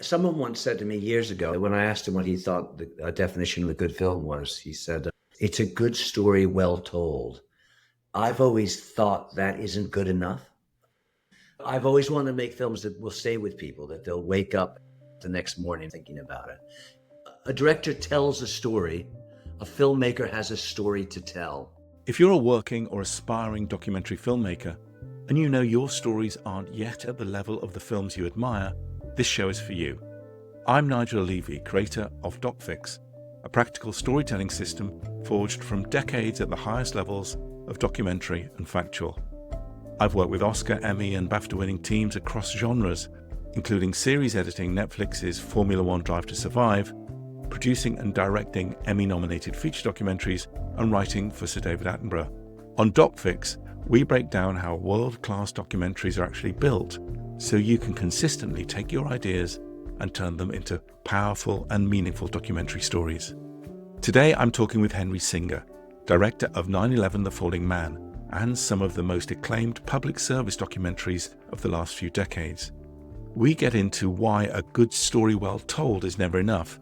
Someone once said to me years ago, when I asked him what he thought the definition of a good film was, he said, it's a good story well told. I've always thought that isn't good enough. I've always wanted to make films that will stay with people, that they'll wake up the next morning thinking about it. A director tells a story, a filmmaker has a story to tell. If you're a working or aspiring documentary filmmaker, and you know your stories aren't yet at the level of the films you admire, this show is for you. I'm Nigel Levy, creator of DocFix, a practical storytelling system forged from decades at the highest levels of documentary and factual. I've worked with Oscar, Emmy and BAFTA-winning teams across genres, including series editing Netflix's Formula One Drive to Survive, producing and directing Emmy-nominated feature documentaries, and writing for Sir David Attenborough. On DocFix, we break down how world-class documentaries are actually built, so you can consistently take your ideas and turn them into powerful and meaningful documentary stories. Today I'm talking with Henry Singer, director of 9/11: The Falling Man, and some of the most acclaimed public service documentaries of the last few decades. We get into why a good story well told is never enough,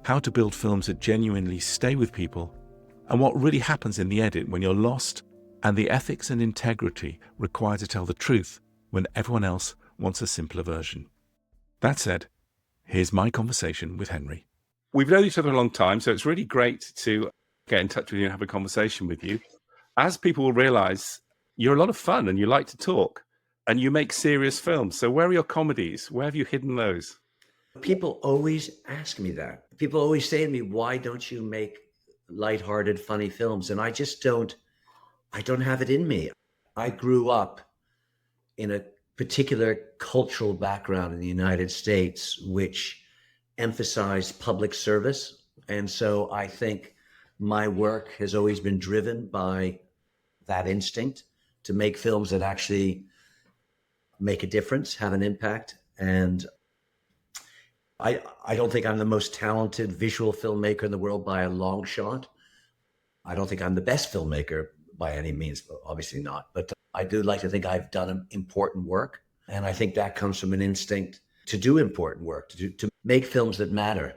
how to build films that genuinely stay with people, and what really happens in the edit when you're lost, and the ethics and integrity required to tell the truth when everyone else wants a simpler version. That said, here's my conversation with Henry. We've known each other a long time, so it's really great to get in touch with you and have a conversation with you. As people will realize, you're a lot of fun and you like to talk and you make serious films. So where are your comedies? Where have you hidden those? People always ask me that. People always say to me, why don't you make lighthearted, funny films? And I just I don't have it in me. I grew up in a particular cultural background in the United States, which emphasized public service. And so I think my work has always been driven by that instinct to make films that actually make a difference, have an impact. And I don't think I'm the most talented visual filmmaker in the world by a long shot. I don't think I'm the best filmmaker by any means, obviously not. But I do like to think I've done important work. And I think that comes from an instinct to do important work, to make films that matter,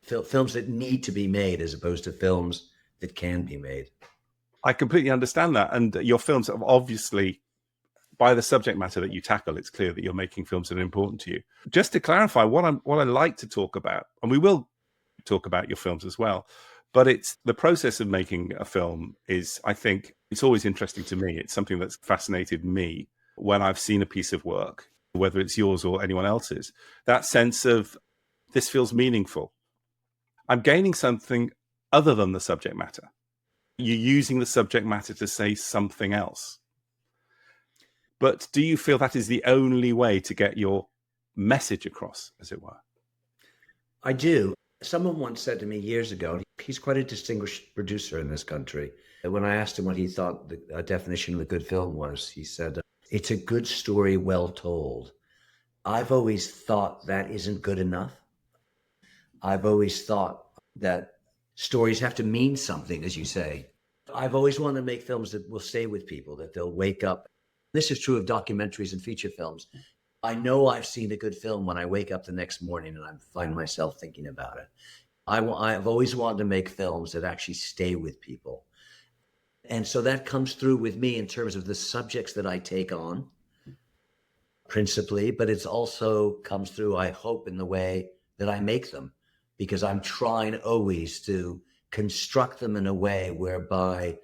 films that need to be made as opposed to films that can be made. I completely understand that. And your films have obviously, by the subject matter that you tackle, it's clear that you're making films that are important to you. Just to clarify, what I like to talk about, and we will talk about your films as well, but it's the process of making a film is, I think, it's always interesting to me. It's something that's fascinated me when I've seen a piece of work, whether it's yours or anyone else's. That sense of, this feels meaningful. I'm gaining something other than the subject matter. You're using the subject matter to say something else. But do you feel that is the only way to get your message across, as it were? I do. Someone once said to me years ago, he's quite a distinguished producer in this country. And when I asked him what he thought the definition of a good film was, he said, it's a good story well told. I've always thought that isn't good enough. I've always thought that stories have to mean something, as you say. I've always wanted to make films that will stay with people, that they'll wake up. This is true of documentaries and feature films. I know I've seen a good film when I wake up the next morning and I find myself thinking about it. I've always wanted to make films that actually stay with people. And so that comes through with me in terms of the subjects that I take on, principally, but it's also comes through, I hope, in the way that I make them, because I'm trying always to construct them in a way whereby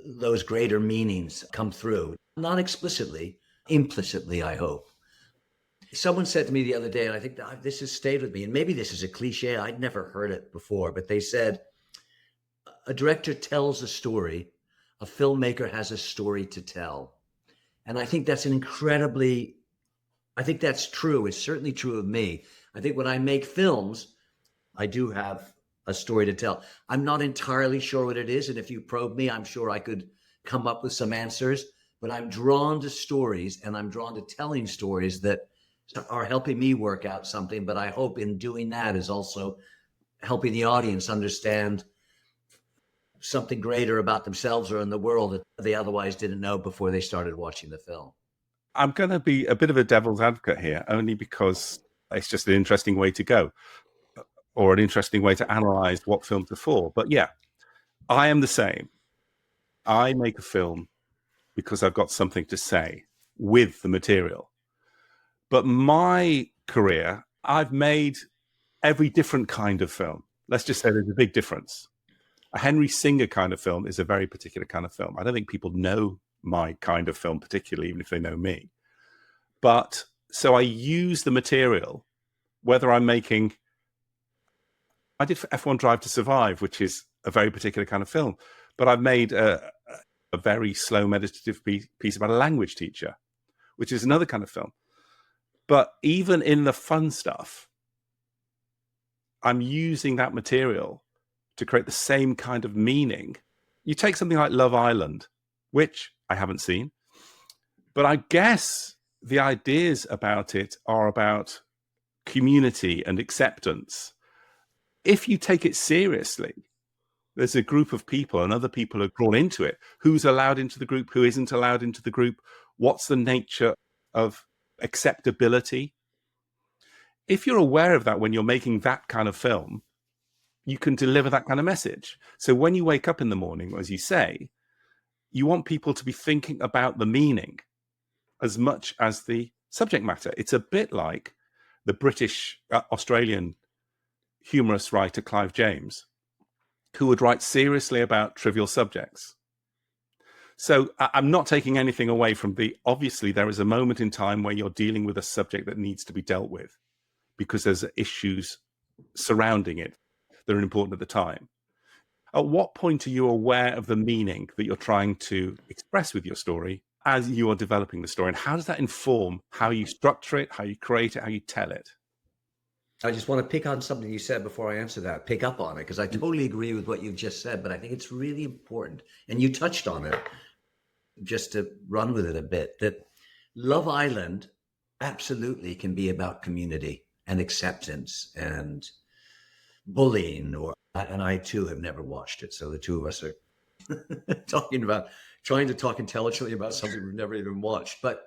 those greater meanings come through, not explicitly, implicitly, I hope. Someone said to me the other day, and I think that this has stayed with me, and maybe this is a cliche, I'd never heard it before, but they said, a director tells a story, a filmmaker has a story to tell. And I think that's I think that's true. It's certainly true of me. I think when I make films, I do have a story to tell. I'm not entirely sure what it is. And if you probe me, I'm sure I could come up with some answers, but I'm drawn to stories and I'm drawn to telling stories that are helping me work out something. But I hope in doing that is also helping the audience understand something greater about themselves or in the world that they otherwise didn't know before they started watching the film. I'm going to be a bit of a devil's advocate here, only because It's just an interesting way to go, or an interesting way to analyze what films are for. But yeah, I am the same. I make a film because I've got something to say with the material. But my career, I've made every different kind of film. Let's just say there's a big difference. A Henry Singer kind of film is a very particular kind of film. I don't think people know my kind of film particularly, even if they know me. But so I use the material, whether I'm making, I did F1 Drive to Survive, which is a very particular kind of film, but I've made a very slow meditative piece about a language teacher, which is another kind of film. But even in the fun stuff, I'm using that material to create the same kind of meaning. You take something like Love Island, which I haven't seen, but I guess the ideas about it are about community and acceptance. If you take it seriously, there's a group of people and other people are drawn into it. Who's allowed into the group? Who isn't allowed into the group? What's the nature of acceptability? If you're aware of that when you're making that kind of film, you can deliver that kind of message. So when you wake up in the morning, as you say, you want people to be thinking about the meaning as much as the subject matter. It's a bit like the British Australian humorous writer Clive James, who would write seriously about trivial subjects. So I'm not taking anything away from obviously there is a moment in time where you're dealing with a subject that needs to be dealt with because there's issues surrounding it that are important at the time. At what point are you aware of the meaning that you're trying to express with your story as you are developing the story? And how does that inform how you structure it, how you create it, how you tell it? I just want to pick on something you said before I answer that, pick up on it, because I totally agree with what you've just said, but I think it's really important. And you touched on it, just to run with it a bit, that Love Island absolutely can be about community and acceptance and bullying, and I too have never watched it. So the two of us are trying to talk intelligently about something we've never even watched. But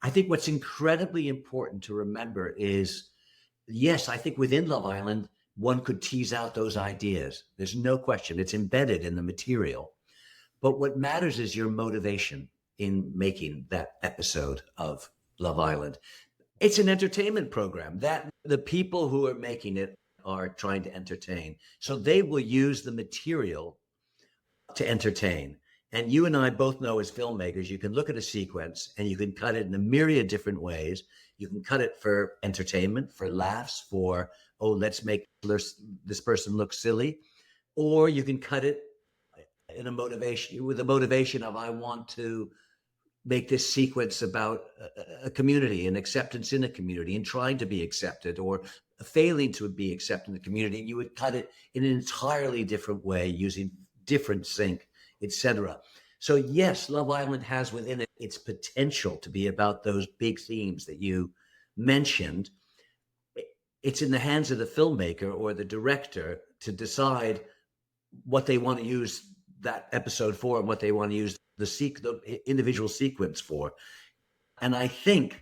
I think what's incredibly important to remember is, yes, I think within Love Island, one could tease out those ideas. There's no question. It's embedded in the material. But what matters is your motivation in making that episode of Love Island. It's an entertainment program that the people who are making it are trying to entertain. So they will use the material to entertain. And you and I both know as filmmakers, you can look at a sequence and you can cut it in a myriad different ways. You can cut it for entertainment, for laughs, for, oh, let's make this person look silly. Or you can cut it in with a motivation of, I want to make this sequence about a community and acceptance in a community and trying to be accepted or failing to be accepted in the community. And you would cut it in an entirely different way using different sync, etc. So yes, Love Island has within it its potential to be about those big themes that you mentioned. It's in the hands of the filmmaker or the director to decide what they want to use that episode for and what they want to use the individual sequence for. And I think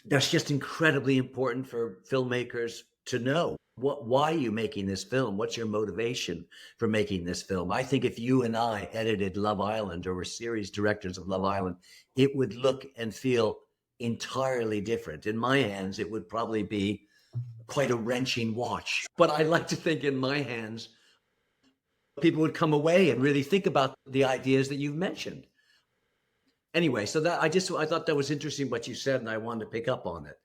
that's just incredibly important for filmmakers to know. Why are you making this film? What's your motivation for making this film? I think if you and I edited Love Island or were series directors of Love Island, it would look and feel entirely different. In my hands, it would probably be quite a wrenching watch. But I like to think in my hands, people would come away and really think about the ideas that you've mentioned. Anyway, so that I thought that was interesting what you said, and I wanted to pick up on it.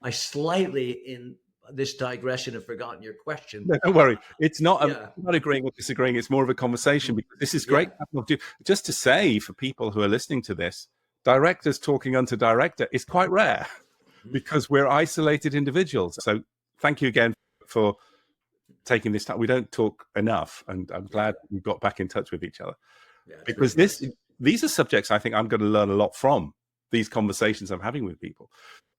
I slightly, in this digression, have forgotten your question. No, don't worry. It's not, not agreeing or disagreeing. It's more of a conversation because this is great. Yeah. Just to say for people who are listening to this, directors talking unto director is quite rare because we're isolated individuals. So thank you again for taking this time. We don't talk enough, and I'm glad we got back in touch with each other because these are subjects I think I'm going to learn a lot from these conversations I'm having with people.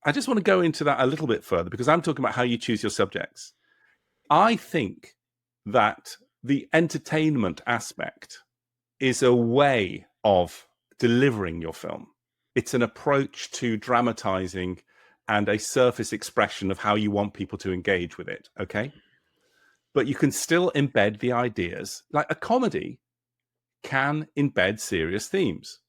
I just want to go into that a little bit further because I'm talking about how you choose your subjects. I think that the entertainment aspect is a way of delivering your film. It's an approach to dramatizing and a surface expression of how you want people to engage with it, okay? But you can still embed the ideas. Like a comedy can embed serious themes.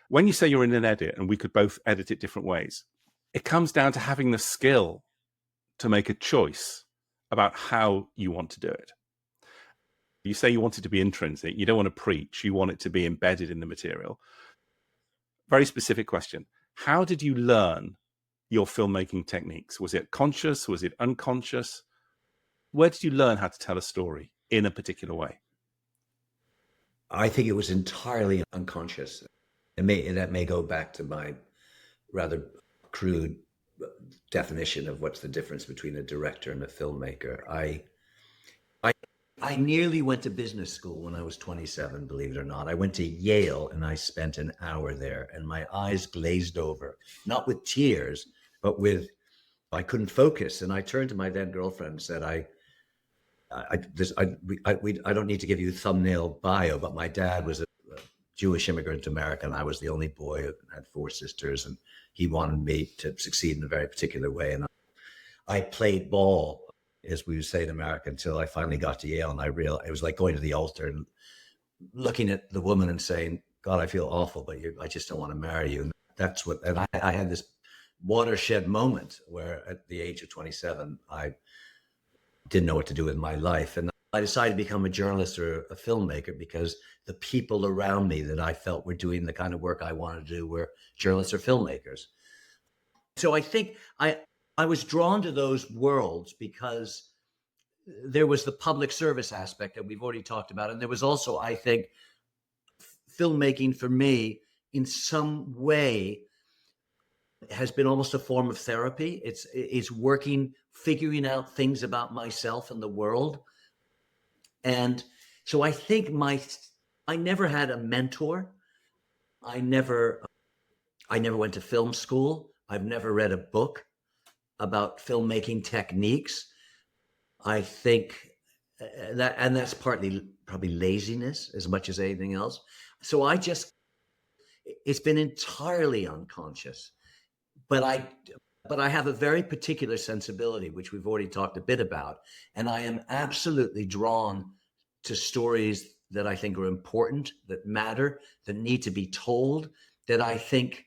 When you say you're in an edit, and we could both edit it different ways, it comes down to having the skill to make a choice about how you want to do it. You say you want it to be intrinsic. You don't want to preach. You want it to be embedded in the material. Very specific question. How did you learn your filmmaking techniques? Was it conscious? Was it unconscious? Where did you learn how to tell a story in a particular way? I think it was entirely unconscious. That may go back to my rather crude definition of what's the difference between a director and a filmmaker. I nearly went to business school when I was 27, believe it or not. I went to Yale and I spent an hour there and my eyes glazed over, not with tears, but I couldn't focus. And I turned to my then girlfriend and said, I don't need to give you a thumbnail bio, but my dad was a Jewish immigrant to America, and I was the only boy who had 4 sisters, and he wanted me to succeed in a very particular way. And I played ball, as we would say in America, until I finally got to Yale, and I realized it was like going to the altar and looking at the woman and saying, God, I feel awful, but I just don't want to marry you. And that's what, and I had this watershed moment where at the age of 27, I didn't know what to do with my life. And I decided to become a journalist or a filmmaker because the people around me that I felt were doing the kind of work I wanted to do were journalists or filmmakers. So I think I was drawn to those worlds because there was the public service aspect that we've already talked about. And there was also, I think, filmmaking for me in some way has been almost a form of therapy. It's working, figuring out things about myself and the world. And so I think I never had a mentor. I never went to film school. I've never read a book about filmmaking techniques. I think that's partly probably laziness as much as anything else. So it's been entirely unconscious. But I have a very particular sensibility, which we've already talked a bit about. And I am absolutely drawn to stories that I think are important, that matter, that need to be told, that I think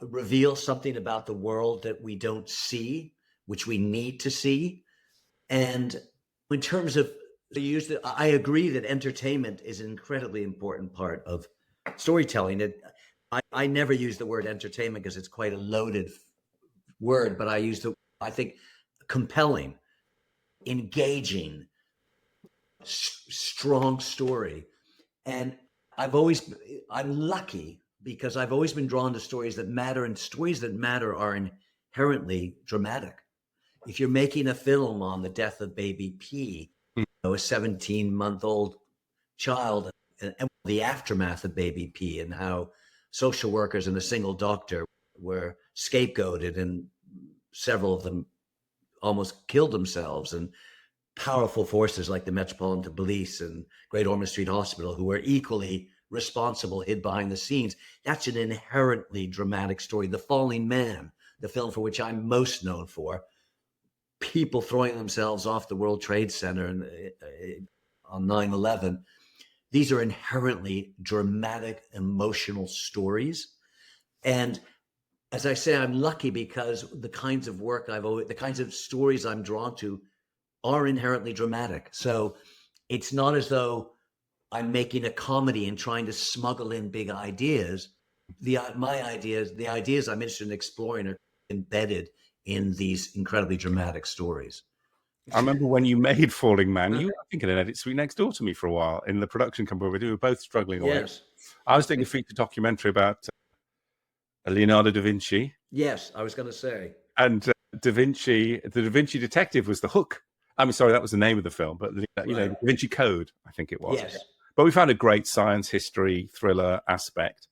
reveal something about the world that we don't see, which we need to see. And in terms of I agree that entertainment is an incredibly important part of storytelling. I never use the word entertainment because it's quite a loaded word, but I think compelling, engaging, strong story. And I'm lucky because I've always been drawn to stories that matter, and stories that matter are inherently dramatic. If you're making a film on the death of baby P, a 17-month-old child, and the aftermath of baby P, and how social workers and a single doctor were scapegoated, and several of them almost killed themselves, and powerful forces like the Metropolitan Police and Great Ormond Street Hospital, who were equally responsible, hid behind the scenes. That's an inherently dramatic story. The Falling Man, the film for which I'm most known for, people throwing themselves off the World Trade Center on 9/11. These are inherently dramatic, emotional stories. And as I say, I'm lucky because the kinds of stories I'm drawn to are inherently dramatic. So it's not as though I'm making a comedy and trying to smuggle in big ideas. The ideas I'm interested in exploring are embedded in these incredibly dramatic stories. I remember when you made Falling Man, you were, I think, in an edit suite next door to me for a while in the production company. We were both struggling away. Yes. I was doing a feature documentary about Leonardo da Vinci. Yes, I was going to say. And the Da Vinci Detective was the hook. I'm sorry, that was the name of the film, but the Da Vinci Code, I think it was. Yes. But we found a great science history thriller aspect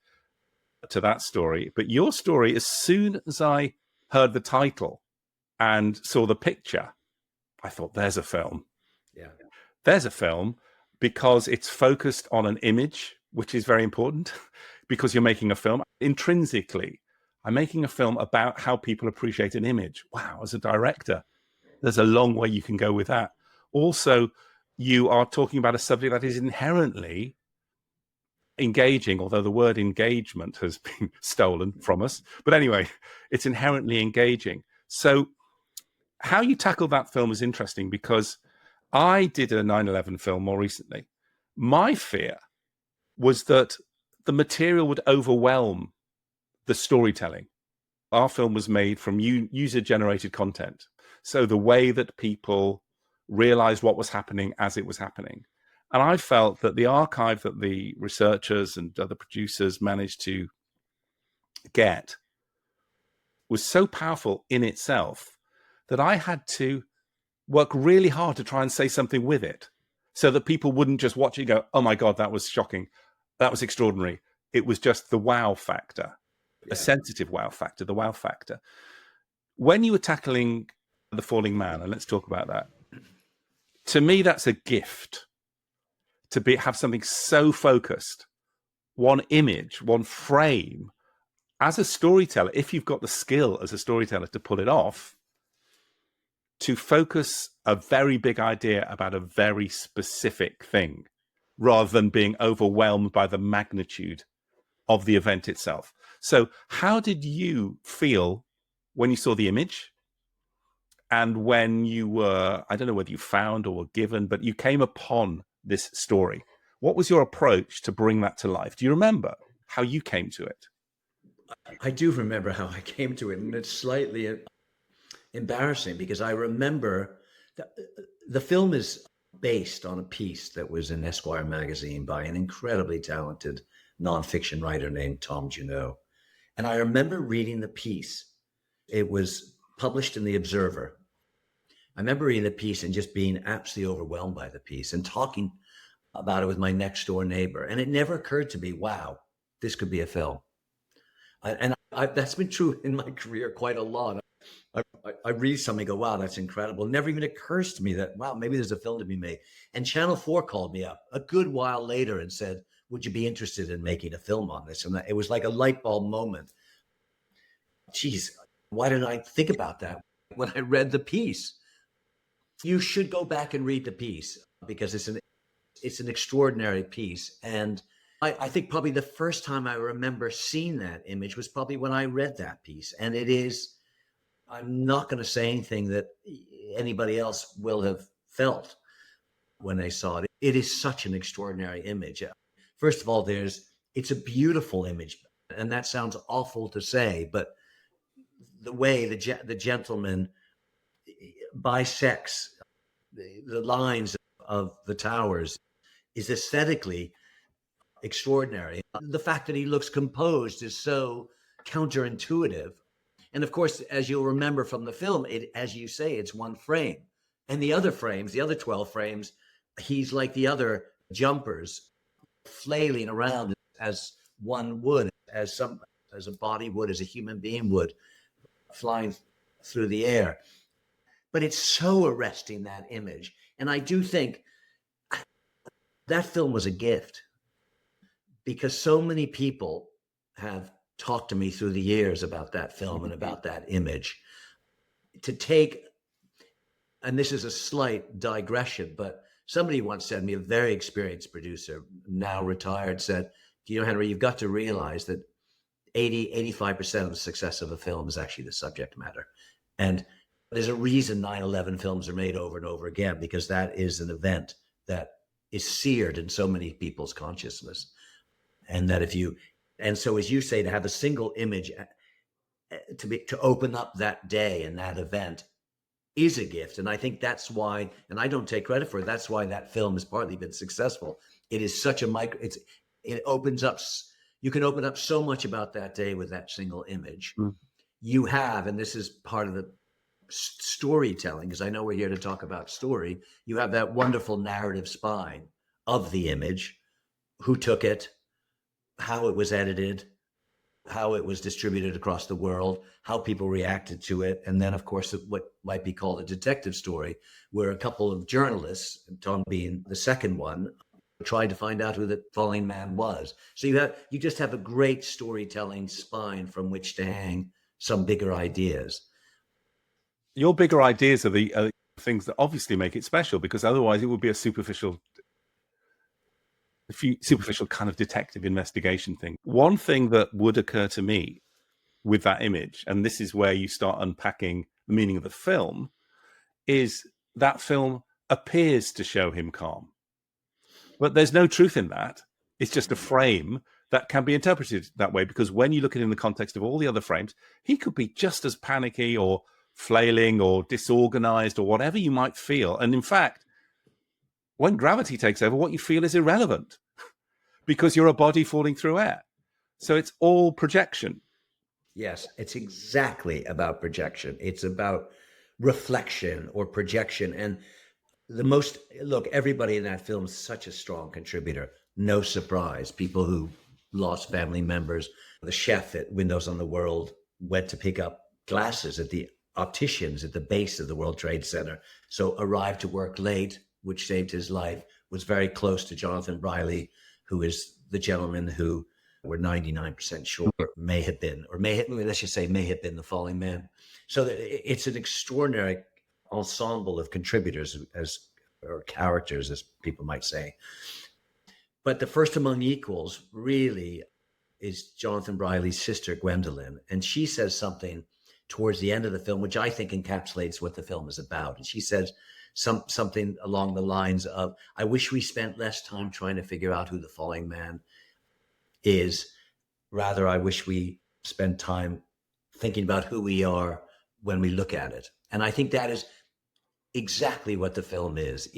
to that story. But your story, as soon as I heard the title and saw the picture, I thought, there's a film. Yeah. There's a film because it's focused on an image, which is very important because you're making a film. Intrinsically, I'm making a film about how people appreciate an image. Wow, as a director, there's a long way you can go with that. Also, you are talking about a subject that is inherently engaging, although the word engagement has been stolen from us. But anyway, it's inherently engaging. So how you tackle that film is interesting, because I did a 9/11 film more recently. My fear was that the material would overwhelm the storytelling. Our film was made from user-generated content. So the way that people realized what was happening as it was happening. And I felt that the archive that the researchers and other producers managed to get was so powerful in itself that I had to work really hard to try and say something with it, so that people wouldn't just watch it and go, oh my God, that was shocking. That was extraordinary. It was just the wow factor, a sensitive wow factor, the wow factor. When you were tackling The Falling Man, and let's talk about that, to me, that's a gift to have something so focused, one image, one frame. As a storyteller, if you've got the skill as a storyteller to pull it off, to focus a very big idea about a very specific thing, rather than being overwhelmed by the magnitude of the event itself. So how did you feel when you saw the image, and when you were, I don't know whether you found or were given, but you came upon this story? What was your approach to bring that to life? Do you remember how you came to it? I do remember how I came to it, and it's slightly embarrassing because I remember the film is based on a piece that was in Esquire magazine by an incredibly talented nonfiction writer named Tom Junot. And I remember reading the piece. It was published in The Observer. I remember reading the piece and just being absolutely overwhelmed by the piece and talking about it with my next door neighbor. And it never occurred to me, wow, this could be a film. That's been true in my career quite a lot. I read something and go, wow, that's incredible. It never even occurs to me that, wow, maybe there's a film to be made. And Channel 4 called me up a good while later and said, would you be interested in making a film on this? And it was like a light bulb moment. Geez, why didn't I think about that when I read the piece? You should go back and read the piece, because it's an extraordinary piece. And I think probably the first time I remember seeing that image was probably when I read that piece. And it is, I'm not going to say anything that anybody else will have felt when they saw it. It is such an extraordinary image. First of all, it's a beautiful image. And that sounds awful to say, but the way the gentleman bisects the lines of the towers is aesthetically extraordinary. The fact that he looks composed is so counterintuitive. And of course, as you'll remember from the film, as you say, it's one frame. And the other frames, the other 12 frames, he's like the other jumpers, flailing around as one would, as a body would, as a human being would, flying through the air. But it's so arresting, that image. And I do think that film was a gift, because so many people have talked to me through the years about that film and about that image. To take, and this is a slight digression, but somebody once said to me, a very experienced producer, now retired, said, you know, Henry, you've got to realize that 85% of the success of a film is actually the subject matter. And there's a reason 9/11 films are made over and over again, because that is an event that is seared in so many people's consciousness. And that and so as you say, to have a single image to open up that day and that event is a gift. And I think that's why, and I don't take credit for it, that's why that film has partly been successful. It is such a it opens up, you can open up so much about that day with that single image. You have, and this is part of the storytelling, because I know we're here to talk about story, you have that wonderful narrative spine of the image, who took it, how it was edited, how it was distributed across the world, how people reacted to it. And then, of course, what might be called a detective story, where a couple of journalists, Tom being the second one, tried to find out who the falling man was. So you just have a great storytelling spine from which to hang some bigger ideas. Your bigger ideas are the things that obviously make it special, because otherwise it would be a superficial kind of detective investigation thing. One thing that would occur to me with that image, and this is where you start unpacking the meaning of the film, is that film appears to show him calm. But there's no truth in that. It's just a frame that can be interpreted that way, because when you look at it in the context of all the other frames, he could be just as panicky or flailing or disorganized or whatever you might feel. And in fact, when gravity takes over, what you feel is irrelevant because you're a body falling through air. So it's all projection. Yes, it's exactly about projection. It's about reflection or projection. And look, everybody in that film is such a strong contributor. No surprise. People who lost family members. The chef at Windows on the World went to pick up glasses at the opticians at the base of the World Trade Center. So arrived to work late, which saved his life, was very close to Jonathan Briley, who is the gentleman who we're 99% sure may have been the falling man. So it's an extraordinary ensemble of contributors or characters, as people might say. But the first among equals really is Jonathan Briley's sister, Gwendolyn. And she says something towards the end of the film, which I think encapsulates what the film is about. And she says something along the lines of, I wish we spent less time trying to figure out who the falling man is. Rather, I wish we spend time thinking about who we are when we look at it. And I think that is exactly what the film is.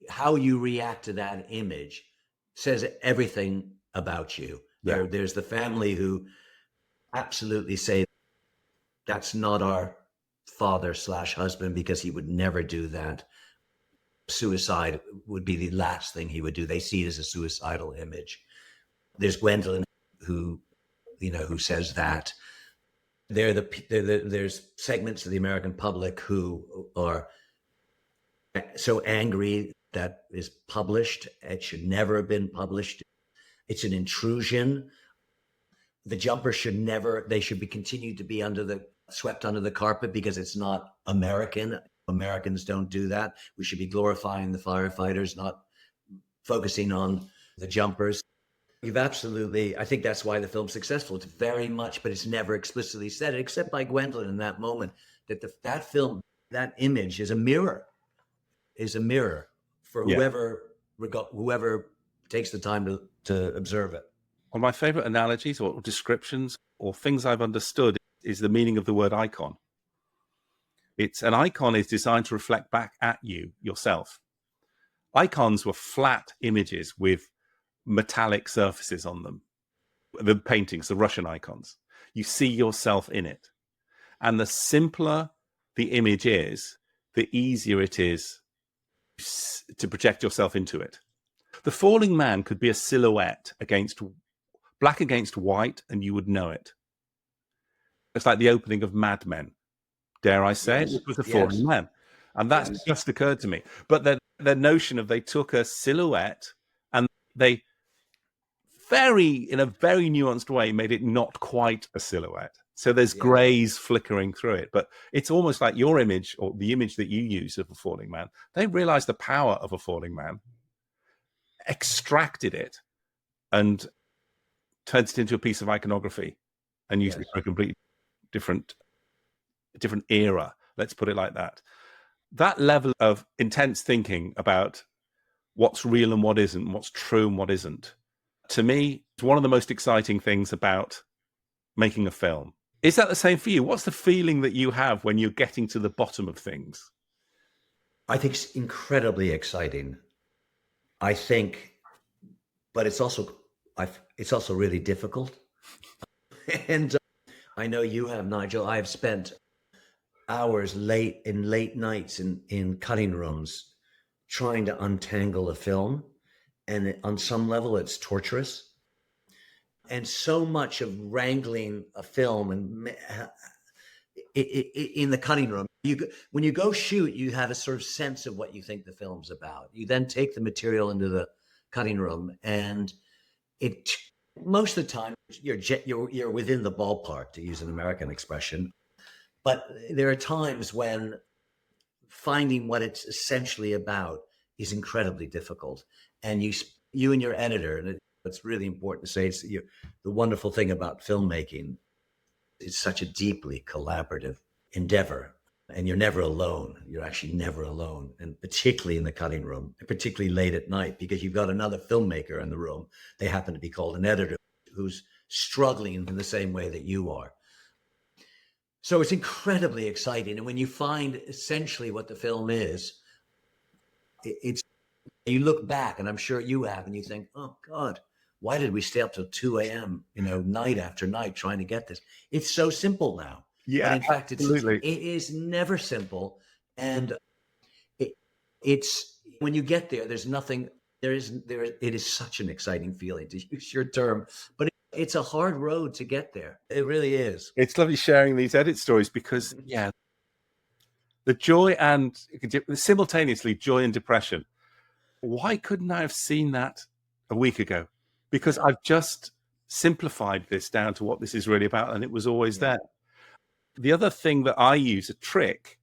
How you react to that image says everything about you. Yeah. There's the family who absolutely say, that's not our father/husband, because he would never do that. Suicide would be the last thing he would do. They see it as a suicidal image. There's Gwendolyn who says that. There's segments of the American public who are so angry that is published. It should never have been published. It's an intrusion. The jumpers should be continued to be swept under the carpet because it's not American. Americans don't do that. We should be glorifying the firefighters, not focusing on the jumpers. I think that's why the film's successful. It's very much, but it's never explicitly said, except by Gwendolyn in that moment, that that film, that image is a mirror for whoever takes the time to observe it. One of my favorite analogies or descriptions or things I've understood is the meaning of the word icon. An icon is designed to reflect back at yourself. Icons were flat images with metallic surfaces on them. The paintings, the Russian icons, you see yourself in it. And the simpler the image is, the easier it is to project yourself into it. The falling man could be a silhouette black against white, and you would know it. It's like the opening of Mad Men. Dare I say it was a falling man. And that's just occurred to me. But the notion of they took a silhouette and they in a very nuanced way, made it not quite a silhouette. So there's grays flickering through it. But it's almost like your image, or the image that you use of a falling man, they realized the power of a falling man, extracted it, and turned it into a piece of iconography and used it for a completely different era. Let's put it like that. That level of intense thinking about what's real and what isn't, what's true and what isn't, to me, it's one of the most exciting things about making a film. Is that the same for you? What's the feeling that you have when you're getting to the bottom of things? I think it's incredibly exciting. But it's also really difficult. And I know you have, Nigel. I've spent hours late nights in cutting rooms trying to untangle a film. And on some level, it's torturous. And so much of wrangling a film and in the cutting room, when you go shoot, you have a sort of sense of what you think the film's about. You then take the material into the cutting room, and it most of the time you're within the ballpark, to use an American expression. But there are times when finding what it's essentially about is incredibly difficult, and you and your editor, and it's really important to say, the wonderful thing about filmmaking, it's such a deeply collaborative endeavor, and you're never alone. You're actually never alone, and particularly in the cutting room, and particularly late at night, because you've got another filmmaker in the room. They happen to be called an editor, who's struggling in the same way that you are. So it's incredibly exciting. And when you find essentially what the film is, it's, you look back, and I'm sure you have, and you think, oh God, why did we stay up till 2 a.m., night after night trying to get this? It's so simple now. Yeah, but in fact, absolutely. it is never simple. And it's, when you get there, there's nothing, it is such an exciting feeling, to use your term, but it's a hard road to get there. It really is. It's lovely sharing these edit stories because, the joy and simultaneously joy and depression. Why couldn't I have seen that a week ago? Because I've just simplified this down to what this is really about, and it was always there. The other thing that I use, a trick,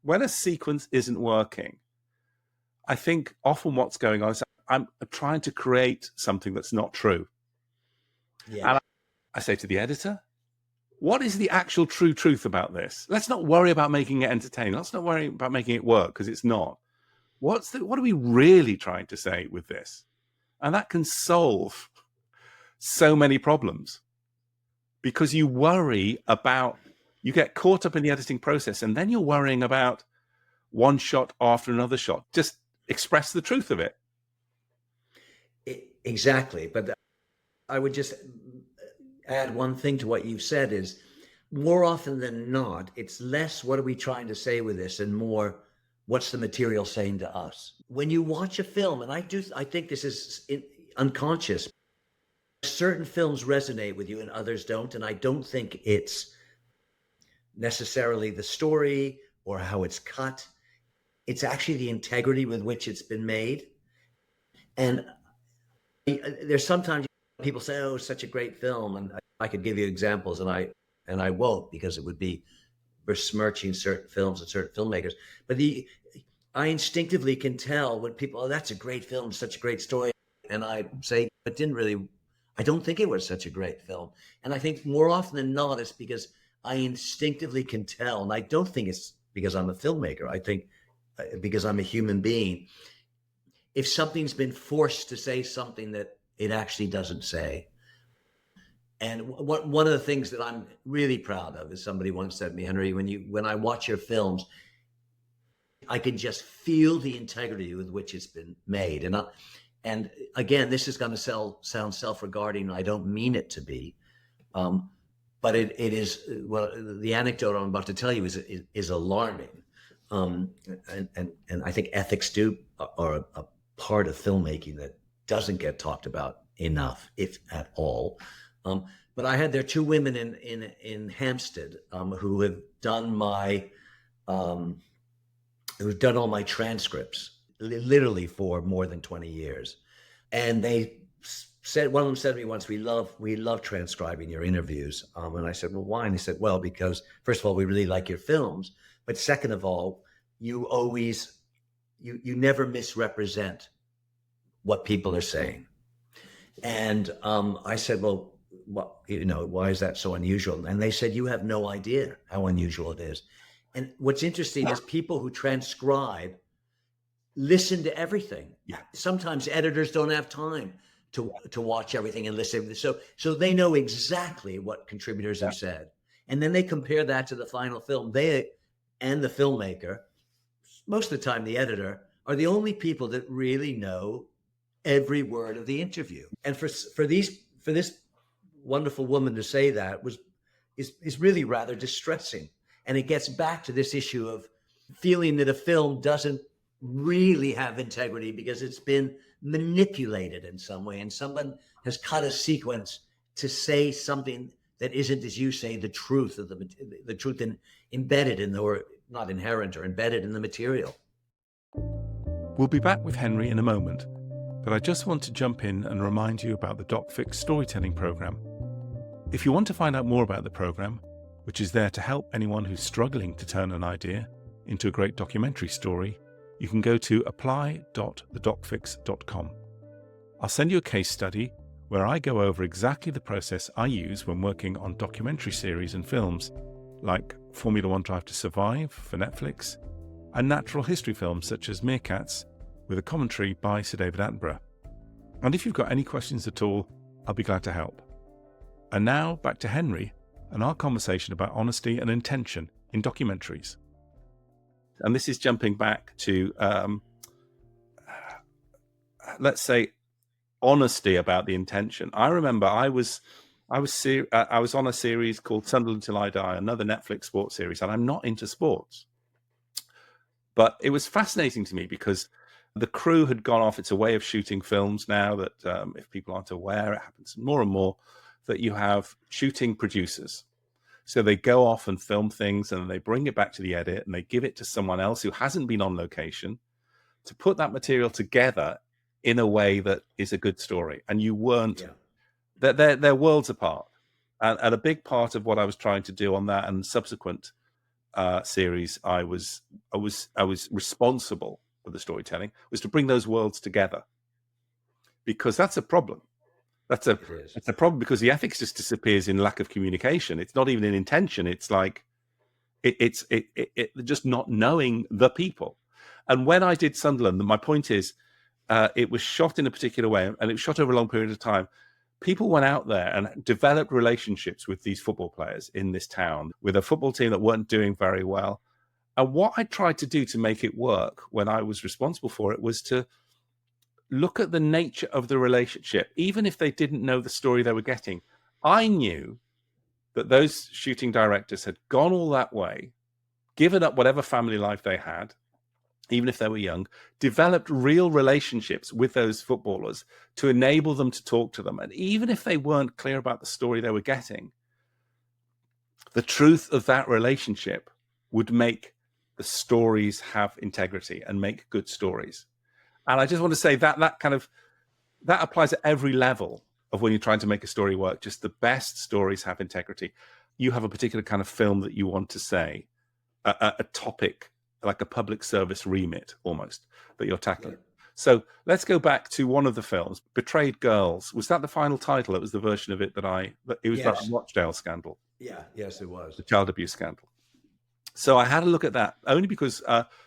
when a sequence isn't working, I think often what's going on is I'm trying to create something that's not true. Yeah. And I say to the editor, what is the actual true truth about this? Let's not worry about making it entertaining. Let's not worry about making it work, because it's not. What are we really trying to say with this? And that can solve so many problems, because you worry about, you get caught up in the editing process, and then you're worrying about one shot after another shot. Just express the truth of it. Exactly. But I would just add one thing to what you've said, is more often than not, it's less what are we trying to say with this, and more what's the material saying to us. When you watch a film, and I think this is unconscious, certain films resonate with you and others don't. And I don't think it's necessarily the story or how it's cut. It's actually the integrity with which it's been made. And there's sometimes people say, oh, such a great film. And I could give you examples, and I won't, because it would be besmirching certain films and certain filmmakers. But I instinctively can tell when people, oh, that's a great film, such a great story. And I say, but I don't think it was such a great film. And I think more often than not, it's because I instinctively can tell. And I don't think it's because I'm a filmmaker. I think because I'm a human being. If something's been forced to say something that it actually doesn't say. And one of the things that I'm really proud of is, somebody once said to me, Henry, when I watch your films, I can just feel the integrity with which it's been made. And again, this is going to sound self-regarding. I don't mean it to be, but it is. Well, the anecdote I'm about to tell you is alarming, and I think ethics are a part of filmmaking that doesn't get talked about enough, if at all. But I had, there are two women in Hampstead who have done who've done all my transcripts, literally for more than 20 years. And they said, one of them said to me once, we love transcribing your interviews. And I said, well, why? And he said, well, because first of all, we really like your films. But second of all, you never misrepresent what people are saying. And I said, well, why is that so unusual? And they said, you have no idea how unusual it is. And what's interesting is people who transcribe listen to everything. Yeah. Sometimes editors don't have time to watch everything and listen. So they know exactly what contributors have said. And then they compare that to the final film. They and the filmmaker, most of the time the editor, are the only people that really know every word of the interview. And for this wonderful woman to say that is really rather distressing. And it gets back to this issue of feeling that a film doesn't really have integrity because it's been manipulated in some way, and someone has cut a sequence to say something that isn't, as you say, the truth of the truth embedded in, or not inherent, or embedded in the material. We'll be back with Henry in a moment. but I just want to jump in and remind you about the DocFix storytelling program. If you want to find out more about the program, which is there to help anyone who's struggling to turn an idea into a great documentary story, you can go to apply.thedocfix.com. I'll send you a case study where I go over exactly the process I use when working on documentary series and films, like Formula One Drive to Survive for Netflix, and natural history films such as Meerkats, with a commentary by Sir David Attenborough. And if you've got any questions at all, I'll be glad to help. And now, back to Henry and our conversation about honesty and intention in documentaries. And this is jumping back to, let's say, honesty about the intention. I remember I was on a series called Sunderland Till I Die, another Netflix sports series, and I'm not into sports. But it was fascinating to me because the crew had gone off. It's a way of shooting films now that, if people aren't aware, it happens more and more, that you have shooting producers. So they go off and film things and they bring it back to the edit and they give it to someone else who hasn't been on location to put that material together in a way that is a good story. And you weren't, they're worlds apart. And a big part of what I was trying to do on that and subsequent series, I was responsible for the storytelling, was to bring those worlds together, because that's a problem. That's a problem because the ethics just disappears in lack of communication. It's not even in intention. It's like it's just not knowing the people. And when I did Sunderland, my point is, it was shot in a particular way, and it was shot over a long period of time. People went out there and developed relationships with these football players in this town, with a football team that weren't doing very well. And what I tried to do to make it work when I was responsible for it was to look at the nature of the relationship. Even if they didn't know the story they were getting, I knew that those shooting directors had gone all that way, given up whatever family life they had, even if they were young, developed real relationships with those footballers to enable them to talk to them. And even if they weren't clear about the story they were getting, the truth of that relationship would make the stories have integrity and make good stories. And I just want to say that that applies at every level of when you're trying to make a story work. Just the best stories have integrity. You have a particular kind of film that you want to say, a topic, like a public service remit almost, that you're tackling. Yeah. So let's go back to one of the films, Betrayed Girls. Was that the final title? It was the version of it it was that Rochdale scandal. Yeah, yes, it was. The child abuse scandal. So I had a look at that only because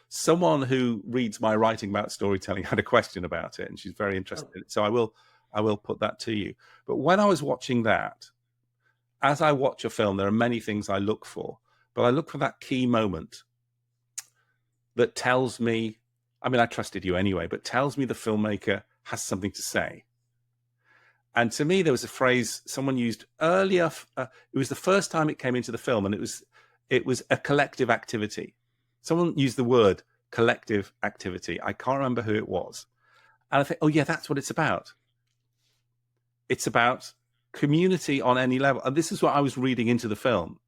someone who reads my writing about storytelling had a question about it, and she's very interested in it. So I will put that to you. But when I was watching that, as I watch a film, there are many things I look for, but I look for that key moment that tells me, I mean, I trusted you anyway, but tells me the filmmaker has something to say. And to me, there was a phrase someone used earlier. It was the first time it came into the film, and it was a collective activity. Someone used the word collective activity. I can't remember who it was. And I think, oh yeah, that's what it's about. It's about community on any level. And this is what I was reading into the film.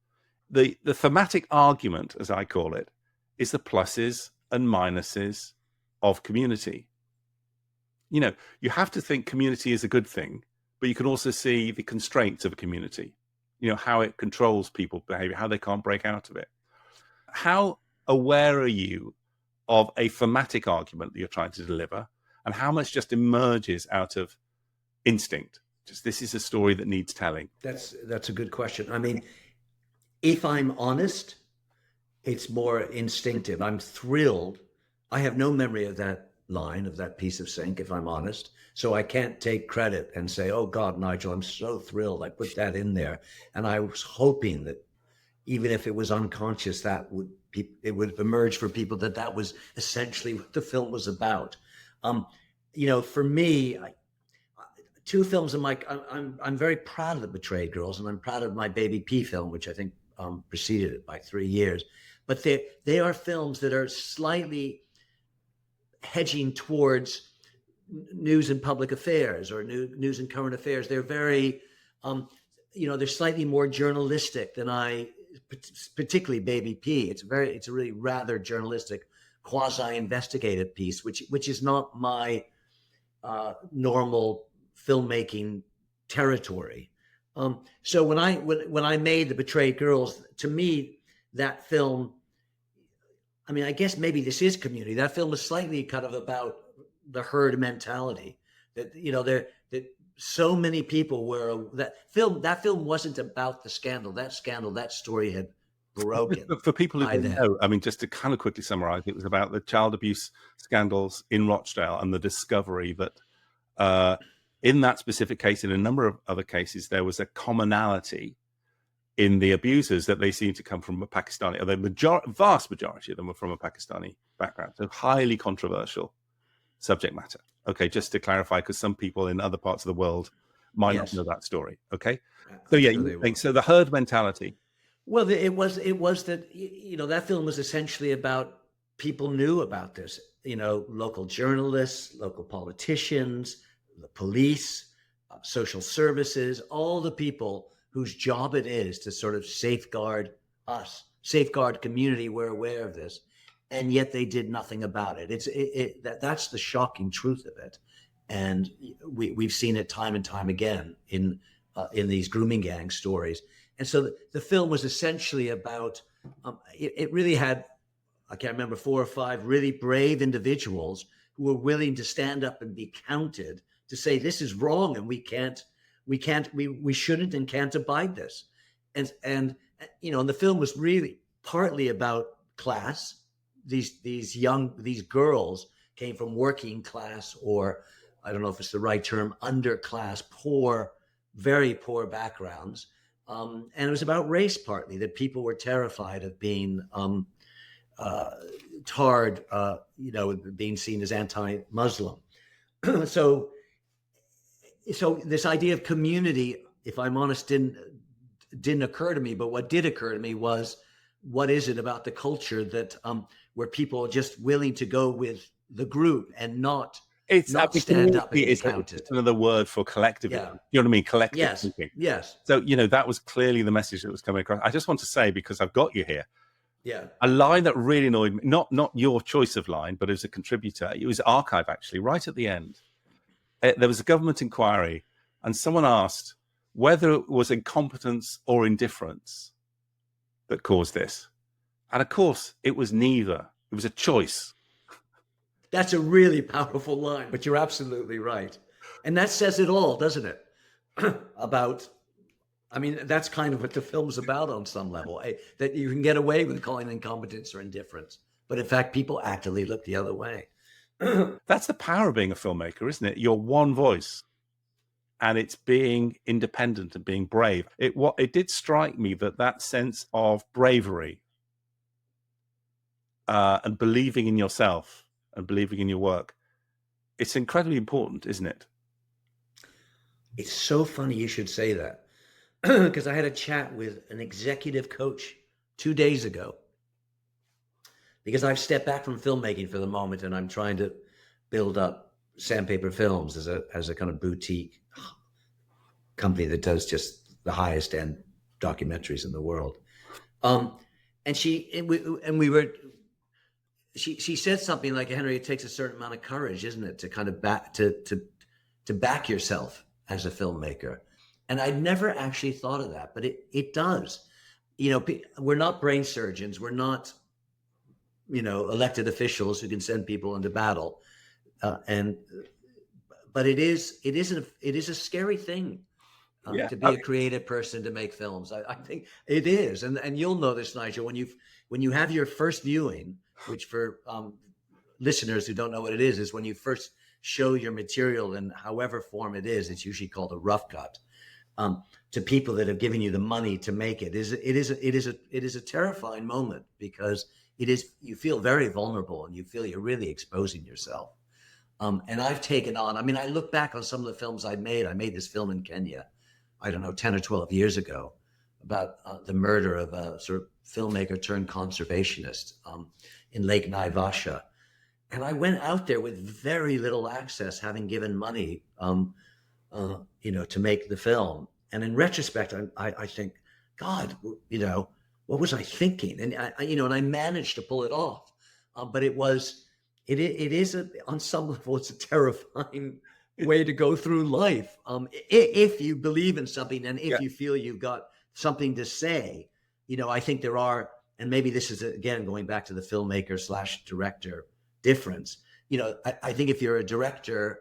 The thematic argument, as I call it, is the pluses and minuses of community. You know, you have to think community is a good thing, but you can also see the constraints of a community. You know, how it controls people's behavior, how they can't break out of it. How aware are you of a thematic argument that you're trying to deliver, and how much just emerges out of instinct? Just, this is a story that needs telling. That's a good question. I mean, if I'm honest, it's more instinctive. I'm thrilled. I have no memory of that line, of that piece of sync, if I'm honest. So I can't take credit and say, oh God, Nigel, I'm so thrilled I put that in there. And I was hoping that even if it was unconscious, it would emerge for people that was essentially what the film was about. You know, for me, two films I'm very proud of the Betrayed Girls, and I'm proud of my Baby P film, which I think preceded it by 3 years. But they are films that are slightly hedging towards news and public affairs, or news and current affairs. They're very, they're slightly more journalistic than particularly Baby P. It's a really rather journalistic, quasi-investigative piece, which is not my normal filmmaking territory. So when I made The Betrayed Girls, to me, that film, I mean, I guess maybe this is community. That film was slightly kind of about the herd mentality that, that so many people were, that film wasn't about the scandal. That story had broken For people who by don't then. know, I mean, just to kind of quickly summarize, it was about the child abuse scandals in Rochdale and the discovery that in that specific case, in a number of other cases, there was a commonality in the abusers, that they seemed to come from a Pakistani, or the vast majority of them were from a Pakistani background. So highly controversial subject matter. Okay, just to clarify, because some people in other parts of the world might not Yes, know that story. Okay, so I'm yeah, sure you they think will. so. The herd mentality. Well, it was that, that film was essentially about, people knew about this, local journalists, local politicians, the police, social services, all the people whose job it is to sort of safeguard us, safeguard community. We're aware of this, and yet they did nothing about it. That's the shocking truth of it, and we've seen it time and time again in these grooming gang stories. And so the film was essentially about, it really had, I can't remember, 4 or 5 really brave individuals who were willing to stand up and be counted, to say this is wrong and we shouldn't and can't abide this. And and the film was really partly about class. These girls came from working class, or I don't know if it's the right term, underclass, poor, very poor backgrounds. And it was about race partly, that people were terrified of being uh, tarred, being seen as anti-Muslim. so, so this idea of community, if I'm honest, didn't occur to me. But what did occur to me was, what is it about the culture that where people are just willing to go with the group and not It's, I not mean, stand up and community be is counted? just another word for collectivism. Yeah. You know what I mean? Collective Yes. thinking. Yes. So, that was clearly the message that was coming across. I just want to say, because I've got you here, Yeah. a line that really annoyed me, not your choice of line, but as a contributor, it was archive actually, right at the end. There was a government inquiry, and someone asked whether it was incompetence or indifference that caused this. And of course, it was neither. It was a choice. That's a really powerful line, but you're absolutely right. And that says it all, doesn't it? About, I mean, that's kind of what the film's about on some level, that you can get away with calling incompetence or indifference. But in fact, people actively look the other way. That's the power of being a filmmaker, isn't it? You're one voice, and it's being independent and being brave. It did strike me that sense of bravery and believing in yourself and believing in your work, it's incredibly important, isn't it? It's so funny you should say that, because I had a chat with an executive coach 2 days ago, because I've stepped back from filmmaking for the moment and I'm trying to build up Sandpaper Films as a kind of boutique company that does just the highest end documentaries in the world. Um, and she said something like, Henry, it takes a certain amount of courage, isn't it, to kind of back yourself as a filmmaker. And I'd never actually thought of that, but it does. We're not brain surgeons. We're not, elected officials who can send people into battle. But it is a scary thing, Yeah. to be a creative person, to make films. I think it is, and you'll know this, Nigel, when you have your first viewing, which for listeners who don't know what it is when you first show your material in however form it is. It's usually called a rough cut, to people that have given you the money to make it. It is a terrifying moment, because you feel very vulnerable and you feel you're really exposing yourself. And I've taken on, I mean, I look back on some of the films I made. I made this film in Kenya, I don't know, 10 or 12 years ago, about the murder of a sort of filmmaker turned conservationist in Lake Naivasha. And I went out there with very little access, having given money, to make the film. And in retrospect, I think, God, what was I thinking? And and I managed to pull it off. But it is on some level, it's a terrifying way to go through life. If you believe in something and Yeah. if you feel you've got something to say, I think there are, and maybe this is again going back to the filmmaker / director difference. I think if you're a director,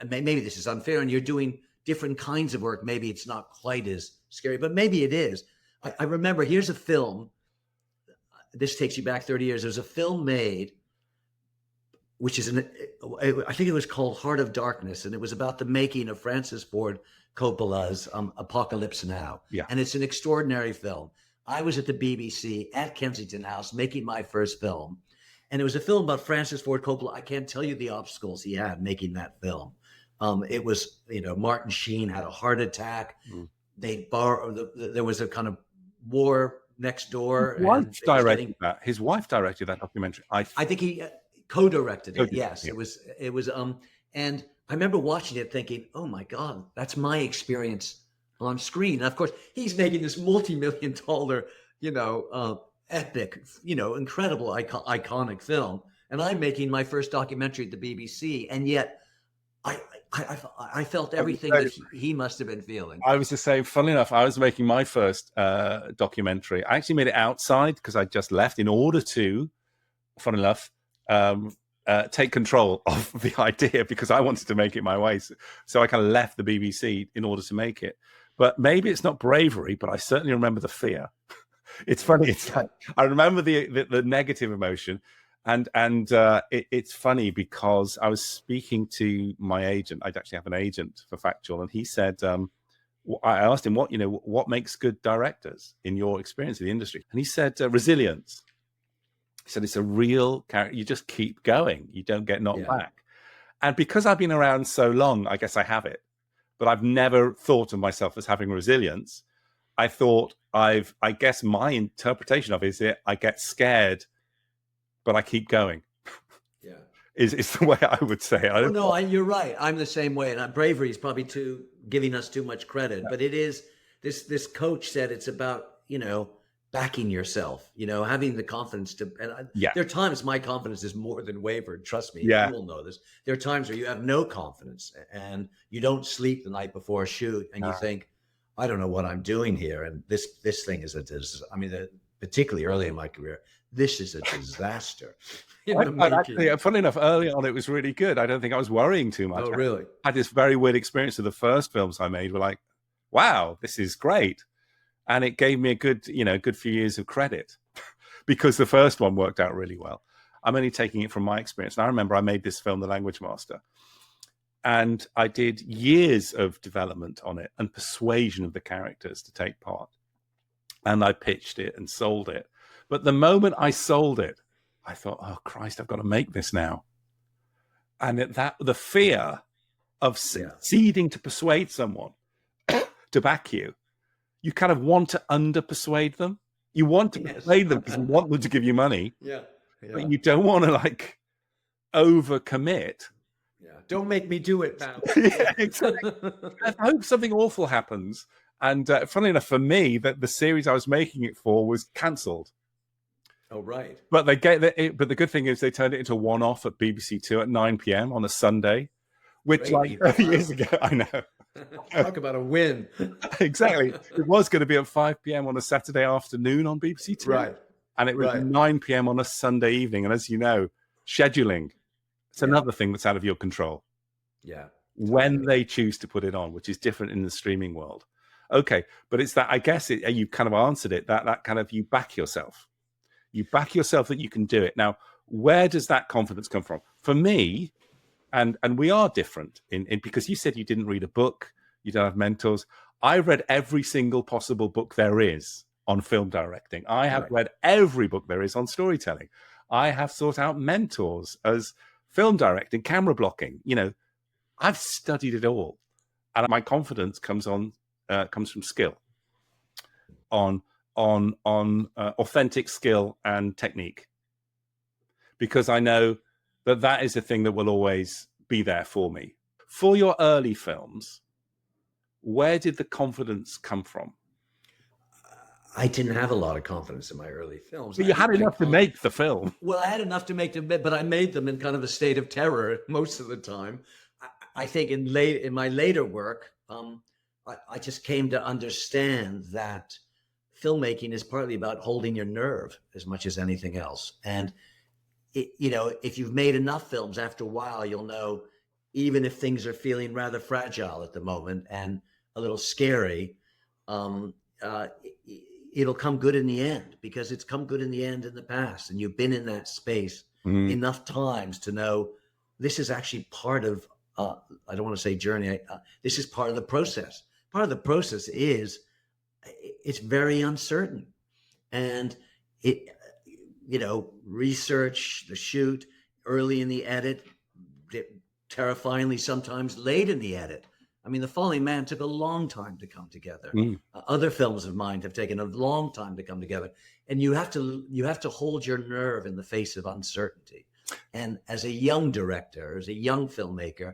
maybe this is unfair, and you're doing different kinds of work, maybe it's not quite as scary, but maybe it is. I remember, here's a film. This takes you back 30 years. There's a film made, which is I think it was called Heart of Darkness, and it was about the making of Francis Ford Coppola's Apocalypse Now. Yeah. And it's an extraordinary film. I was at the BBC at Kensington House making my first film, and it was a film about Francis Ford Coppola. I can't tell you the obstacles he had making that film. It was, Martin Sheen had a heart attack. They there was a kind of war next door. His wife directed that documentary. I think he co-directed it. Yes, yeah. It was. And I remember watching it thinking, oh my God, that's my experience on screen. And of course, he's making this multi-million-dollar, epic, incredible, iconic film. And I'm making my first documentary at the BBC. And yet I felt everything that he must have been feeling. I was the same. Funnily enough, I was making my first documentary. I actually made it outside because I just left in order to, funnily enough, take control of the idea, because I wanted to make it my way. So I kind of left the BBC in order to make it. But maybe it's not bravery, but I certainly remember the fear. It's funny. It's like, I remember the negative emotion. And it's funny because I was speaking to my agent. I'd actually have an agent for Factual, and he said, I asked him what makes good directors in your experience in the industry, and he said resilience. He said it's a real character. You just keep going. You don't get knocked back. And because I've been around so long, I guess I have it. But I've never thought of myself as having resilience. I thought I guess my interpretation of it is that I get scared, but I keep going. Yeah, is the way I would say it. No, you're right. I'm the same way. And bravery is probably giving us too much credit. Yeah. But it is, this coach said it's about, backing yourself, having the confidence to, and there are times my confidence is more than wavered. Trust me, you will know this. There are times where you have no confidence and you don't sleep the night before a shoot, and you think, I don't know what I'm doing here. And this thing is particularly early in my career, this is a disaster. Actually, funny enough, early on, it was really good. I don't think I was worrying too much. Oh, really? I had this very weird experience of the first films I made were like, wow, this is great. And it gave me a good few years of credit because the first one worked out really well. I'm only taking it from my experience. And I remember I made this film, The Language Master, and I did years of development on it and persuasion of the characters to take part. And I pitched it and sold it. But the moment I sold it, I thought, oh, Christ, I've got to make this now. And the fear of succeeding to persuade someone to back you, you kind of want to under-persuade them. You want to persuade them because you want them to give you money. Yeah. But you don't want to, over-commit. Yeah. Don't make me do it now. Yeah, exactly. I hope something awful happens. And funnily enough, for me, that the series I was making it for was cancelled. Oh, right. But but the good thing is they turned it into a one-off at BBC Two at 9 p.m. on a Sunday, which 30 years ago, I know. Talk about a win. Exactly. It was going to be at 5 p.m. on a Saturday afternoon on BBC Two. Right. And it was 9 p.m. on a Sunday evening. And as you know, scheduling, it's another thing that's out of your control. Yeah. When they choose to put it on, which is different in the streaming world. Okay. But it's that, I guess you kind of answered it, that kind of, you back yourself. You back yourself that you can do it. Now, where does that confidence come from? For me, and we are different in because you said you didn't read a book, you don't have mentors. I read every single possible book there is on film directing. I have read every book there is on storytelling. I have sought out mentors as film directing, camera blocking. I've studied it all, and my confidence comes from skill, on authentic skill and technique, because I know that is the thing that will always be there for me. For your early films, where did the confidence come from? I didn't have a lot of confidence in my early films. But you had enough to make the film. Well, I had enough to make them, but I made them in kind of a state of terror most of the time. I think in my later work, I just came to understand that filmmaking is partly about holding your nerve as much as anything else. And if you've made enough films, after a while, you'll know, even if things are feeling rather fragile at the moment and a little scary, um, it'll come good in the end, because it's come good in the end in the past. And you've been in that space Mm. enough times to know this is actually part of, I don't want to say journey, this is part of the process. Part of the process is it's very uncertain. And it, research, the shoot, early in the edit, terrifyingly sometimes late in the edit. I mean, The Falling Man took a long time to come together. Mm. Other films of mine have taken a long time to come together, and you have to hold your nerve in the face of uncertainty. And as a young director, as a young filmmaker,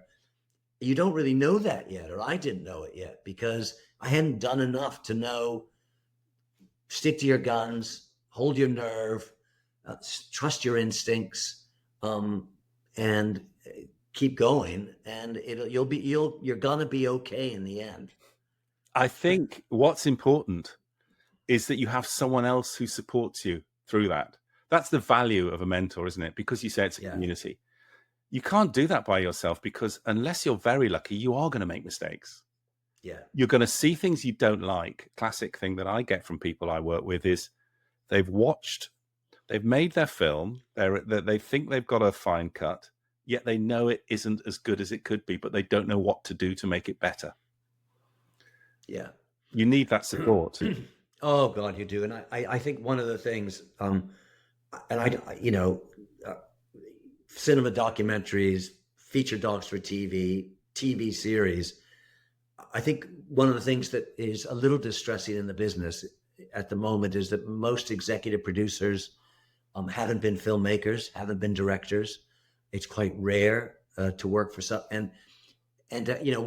you don't really know that yet, or I didn't know it yet, because I hadn't done enough to know. Stick to your guns, hold your nerve, trust your instincts, and keep going, and you're gonna be okay in the end. I think what's important is that you have someone else who supports you through that. That's the value of a mentor, isn't it? Because you say it's a Yeah, community. You can't do that by yourself, because unless you're very lucky, you are going to make mistakes. yeah, You're going to see things you don't like. Classic thing that I get from people I work with is they've made their film, they think they've got a fine cut, yet they know it isn't as good as it could be, but they don't know what to do to make it better. yeah. You need that support. Oh God, you do. And I think one of the things, and cinema documentaries, feature docs for TV series. I think one of the things that is a little distressing in the business at the moment is that most executive producers haven't been filmmakers, haven't been directors. It's quite rare to work for some. And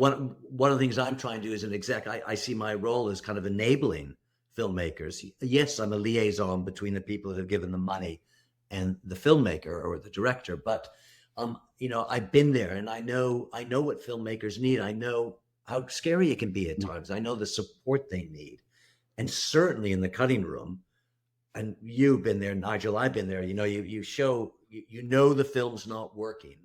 one of the things I'm trying to do as an exec, I see my role as kind of enabling filmmakers. Yes, I'm a liaison between the people that have given the money and the filmmaker or the director, but I've been there, and I know what filmmakers need. I know how scary it can be at times. I know the support they need, and certainly in the cutting room. And you've been there, Nigel. I've been there. You show the film's not working.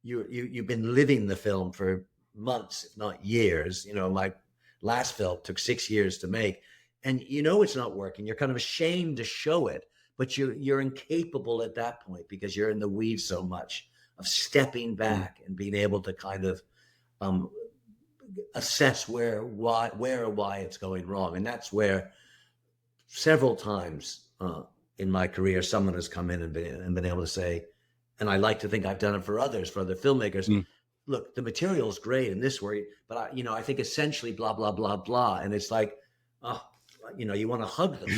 You've been living the film for months, if not years. My last film took 6 years to make, and it's not working. You're kind of ashamed to show it, but you're incapable at that point, because you're in the weeds so much, of stepping back and being able to kind of assess where or why it's going wrong. And that's where several times in my career, someone has come in and been able to say, and I like to think I've done it for others, for other filmmakers. Look, the material is great in this way, but I think essentially blah, blah, blah, blah. And it's like, oh, you want to hug them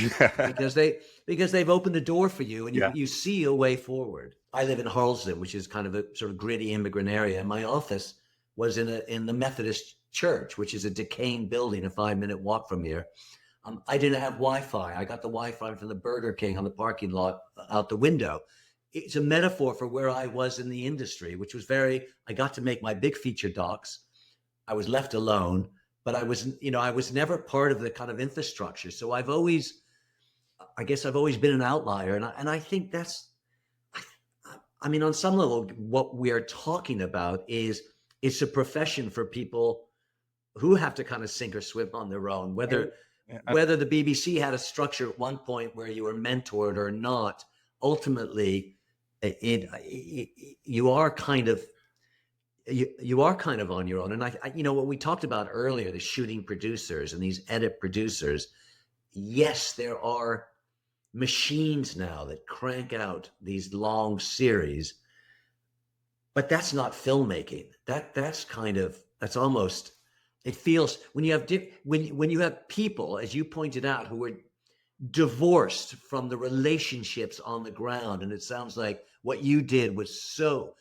because they've opened the door for you, and you see a way forward. I live in Harlesden, which is kind of a sort of gritty immigrant area. And my office was in the Methodist church, which is a decaying building, a 5-minute walk from here. I didn't have Wi-Fi. I got the Wi-Fi from the Burger King on the parking lot out the window. It's a metaphor for where I was in the industry, which was I got to make my big feature docs. I was left alone, but I was never part of the kind of infrastructure. So I guess I've always been an outlier. And I think that's, I mean, on some level, what we are talking about is it's a profession for people who have to kind of sink or swim on their own, whether the BBC had a structure at one point where you were mentored or not. Ultimately, you are kind of on your own. And I what we talked about earlier, the shooting producers and these edit producers. Yes, there are machines now that crank out these long series, but that's not filmmaking. That's almost, it feels, when you have people, as you pointed out, who are divorced from the relationships on the ground, and it sounds like what you did was so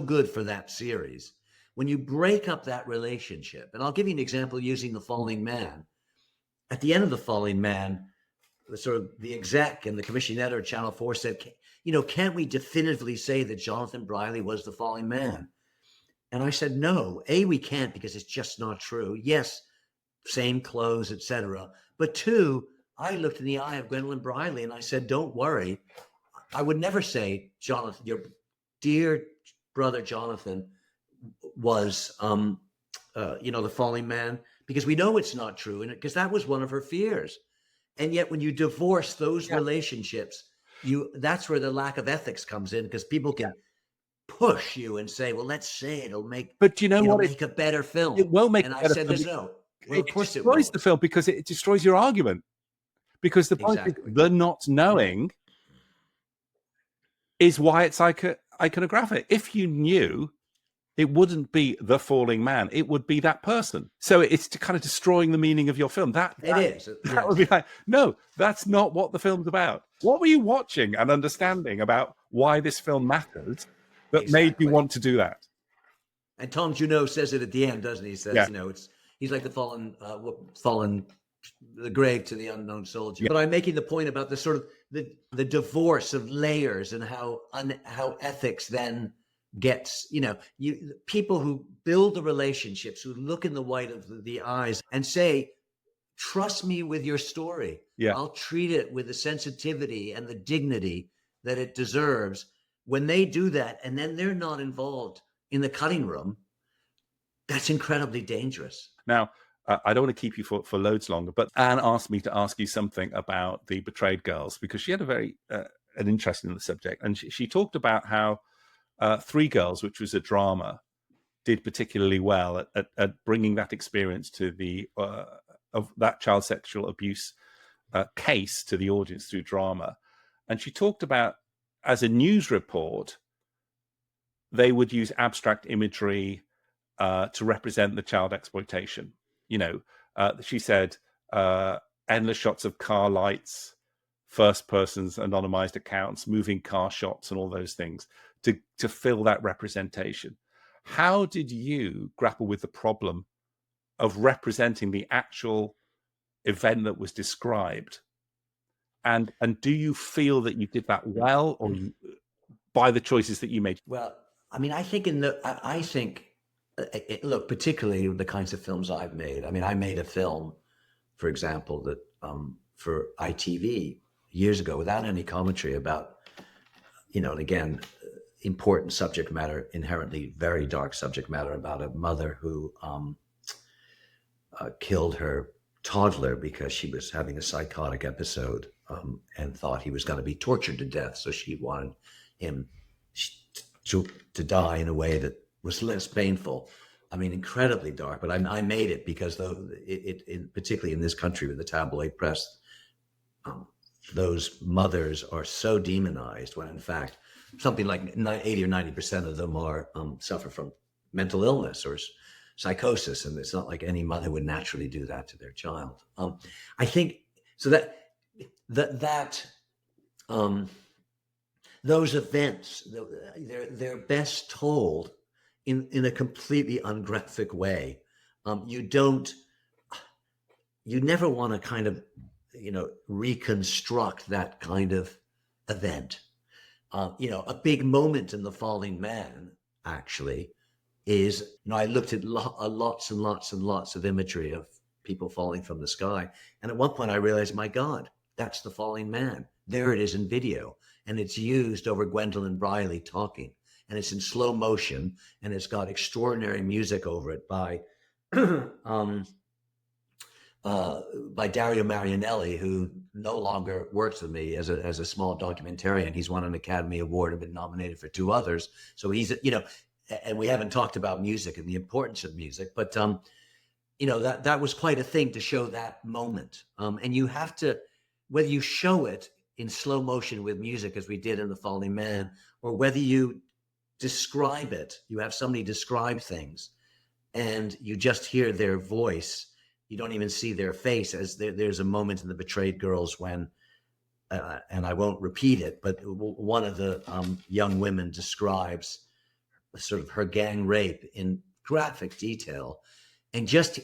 good for that series. When you break up that relationship, and I'll give you an example using The Falling Man. At the end of The Falling Man, the exec and the commissioning editor of Channel 4 said, can't we definitively say that Jonathan Briley was the falling man? And I said, no, A, we can't because it's just not true. Yes, same clothes, etc. But two, I looked in the eye of Gwendolyn Briley and I said, don't worry. I would never say, Jonathan, your dear brother Jonathan was, the falling man, because we know it's not true. And because that was one of her fears. And yet when you divorce those relationships, that's where the lack of ethics comes in, because people can push you and say, well, let's say it'll make, But you know what? make a better film. It will make and a I better said, film. there's no, well, of It course it destroys won't. the film because it destroys your argument. Because the point is, Exactly. the not knowing is why it's iconographic. If you knew, it wouldn't be the falling man; it would be that person. So it's kind of destroying the meaning of your film. That would be like, no, that's not what the film's about. What were you watching and understanding about why this film matters that made you want to do that? And Tom Junot says it at the end, doesn't he? He says, he's like the fallen the grave to the unknown soldier. Yeah. But I'm making the point about the sort of the divorce of layers and how ethics then gets, people who build the relationships, who look in the white of the eyes and say, trust me with your story. Yeah. I'll treat it with the sensitivity and the dignity that it deserves. When they do that, and then they're not involved in the cutting room, that's incredibly dangerous. Now, I don't want to keep you for loads longer, but Anne asked me to ask you something about the Betrayed Girls, because she had a very an interest in the subject, and she talked about how Three Girls, which was a drama, did particularly well at bringing that experience to the of that child sexual abuse case to the audience through drama. And she talked about, as a news report, they would use abstract imagery to represent the child exploitation. She said endless shots of car lights, first person's anonymized accounts, moving car shots, and all those things to fill that representation. How did you grapple with the problem of representing the actual event that was described? And do you feel that you did that well, or by the choices that you made? Well, I mean, I think look, particularly the kinds of films I've made. I mean, I made a film, for example, that for ITV years ago without any commentary about, and again, important subject matter, inherently very dark subject matter, about a mother who killed her toddler because she was having a psychotic episode and thought he was going to be tortured to death. So she wanted him to die in a way that was less painful. I mean, incredibly dark, but I made it because particularly in this country with the tabloid press, those mothers are so demonized, when in fact, something like 80 or 90% of them are suffer from mental illness or psychosis. And it's not like any mother would naturally do that to their child. I think so that those events, they're best told in a completely ungraphic way. You never want to kind of, reconstruct that kind of event. A big moment in The Falling Man actually is, I looked at lots and lots and lots of imagery of people falling from the sky. And at one point I realized, my God, that's The Falling Man. There it is in video. And it's used over Gwendolyn Briley talking. And it's in slow motion. And it's got extraordinary music over it by Dario Marianelli, who no longer works with me as a small documentarian. He's won an Academy Award and been nominated for 2 others. So he's, and we haven't talked about music and the importance of music, but that was quite a thing to show that moment. And you have to, whether you show it in slow motion with music, as we did in The Falling Man, or whether you describe it, you have somebody describe things and you just hear their voice. You don't even see their face. As there's a moment in The Betrayed Girls when, and I won't repeat it, but one of the young women describes sort of her gang rape in graphic detail, and just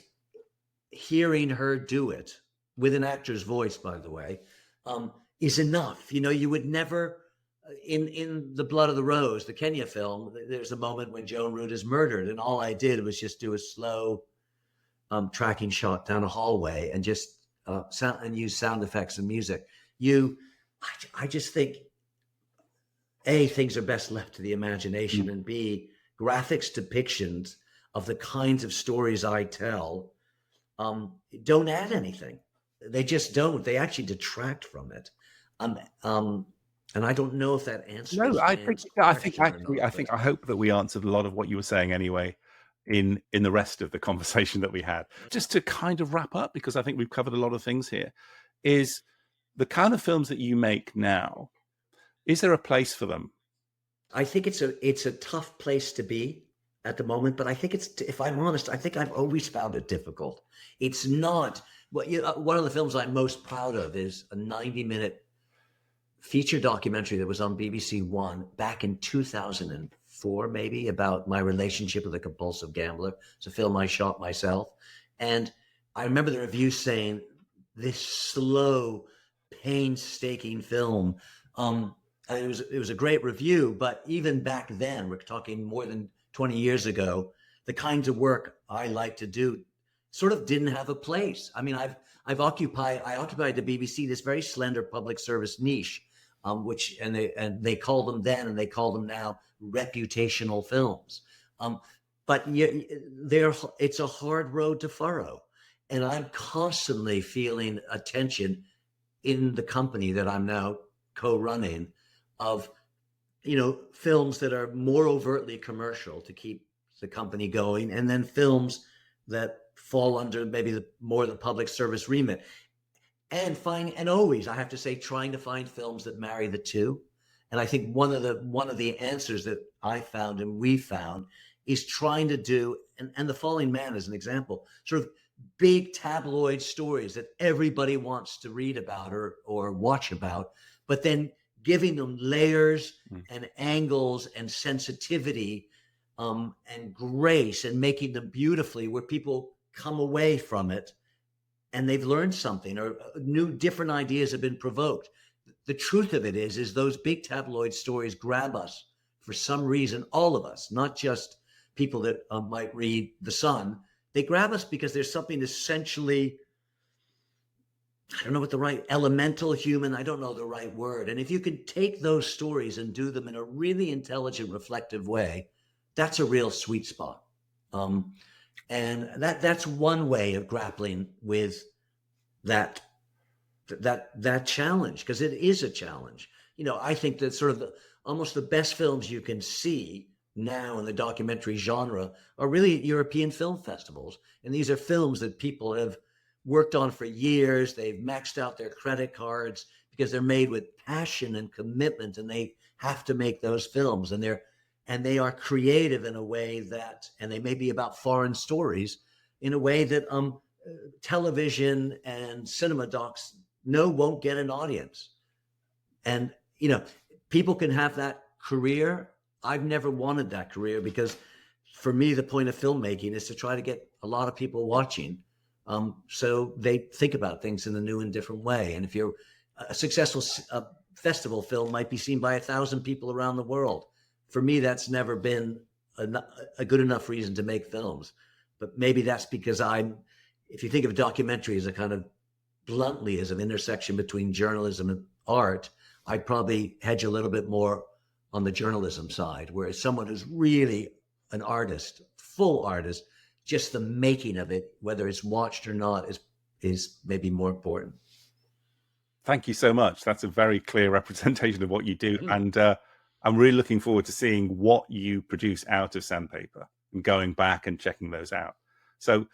hearing her do it with an actor's voice, by the way, is enough. You would never In The Blood of the Rose, the Kenya film, there's a moment when Joan Root is murdered, and all I did was just do a slow tracking shot down a hallway and just sound and use sound effects and music. I just think A, things are best left to the imagination, and B, graphics depictions of the kinds of stories I tell don't add anything. They just don't. They actually detract from it. And I don't know if that answers. No, I hope that we answered a lot of what you were saying anyway in the rest of the conversation that we had. Just to kind of wrap up, because I think we've covered a lot of things here, is the kind of films that you make now, is there a place for them? I think it's a tough place to be at the moment, but I think if I'm honest, I think I've always found it difficult. It's not, one of the films I'm most proud of is a 90-minute feature documentary that was on BBC One back in 2004, maybe, about my relationship with a compulsive gambler. It's a film I shot myself. And I remember the reviews saying, this slow, painstaking film. And it was a great review, but even back then, we're talking more than 20 years ago, the kinds of work I like to do sort of didn't have a place. I mean, I occupied the BBC, this very slender public service niche, which they call them then, and they call them now, reputational films. But it's a hard road to furrow, and I'm constantly feeling a tension in the company that I'm now co-running of, films that are more overtly commercial to keep the company going, and then films that fall under maybe the public service remit. And always, I have to say, trying to find films that marry the two. And I think one of the answers that I found and we found is trying to do, and The Falling Man is an example, sort of big tabloid stories that everybody wants to read about or watch about, but then giving them layers and angles and sensitivity and grace, and making them beautifully, where people come away from it and they've learned something, or different ideas have been provoked. The truth of it is those big tabloid stories grab us for some reason, all of us, not just people that might read The Sun. They grab us because there's something essentially, I don't know what the right, elemental human, I don't know the right word. And if you can take those stories and do them in a really intelligent, reflective way, that's a real sweet spot. And that's one way of grappling with that challenge, because it is a challenge. I think that sort of almost the best films you can see now in the documentary genre are really at European film festivals. And these are films that people have worked on for years. They've maxed out their credit cards because they're made with passion and commitment, and they have to make those films. And they are creative in a way that, and they may be about foreign stories in a way that television and cinema docs won't get an audience. And, people can have that career. I've never wanted that career, because for me, the point of filmmaking is to try to get a lot of people watching. So they think about things in a new and different way. And if you're a successful festival film might be seen by 1,000 people around the world. For me, that's never been a good enough reason to make films. But maybe that's because if you think of a documentary as a kind of bluntly as an intersection between journalism and art, I'd probably hedge a little bit more on the journalism side, whereas someone who's really an artist, full artist, just the making of it, whether it's watched or not, is maybe more important. Thank you so much. That's a very clear representation of what you do. And I'm really looking forward to seeing what you produce out of Sandpaper and going back and checking those out. So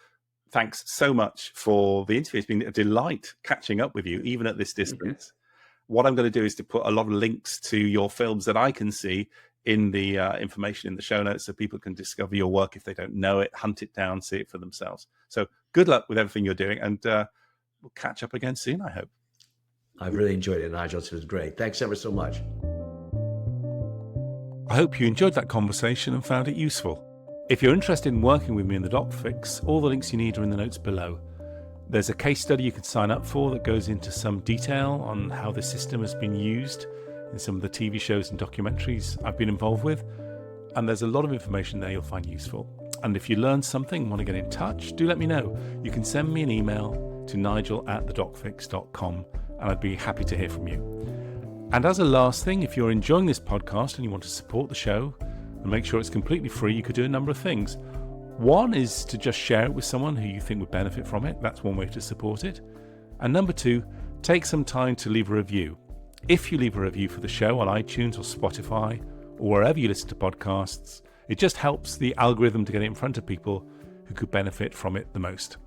thanks so much for the interview. It's been a delight catching up with you, even at this distance. What I'm going to do is to put a lot of links to your films that I can see in the information in the show notes, so people can discover your work if they don't know it, hunt it down, see it for themselves. So good luck with everything you're doing, and we'll catch up again soon, I hope. I've really enjoyed it, Nigel. It was great. Thanks ever so much. I hope you enjoyed that conversation and found it useful. If you're interested in working with me in the DocFix, all the links you need are in the notes below. There's a case study you can sign up for that goes into some detail on how the system has been used in some of the TV shows and documentaries I've been involved with. And there's a lot of information there you'll find useful. And if you learned something and want to get in touch, do let me know. You can send me an email to nigel@thedocfix.com and I'd be happy to hear from you. And as a last thing, if you're enjoying this podcast and you want to support the show and make sure it's completely free, you could do a number of things. One is to just share it with someone who you think would benefit from it. That's one way to support it. And number two, take some time to leave a review. If you leave a review for the show on iTunes or Spotify or wherever you listen to podcasts, it just helps the algorithm to get it in front of people who could benefit from it the most.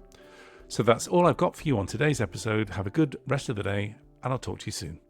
So that's all I've got for you on today's episode. Have a good rest of the day, and I'll talk to you soon.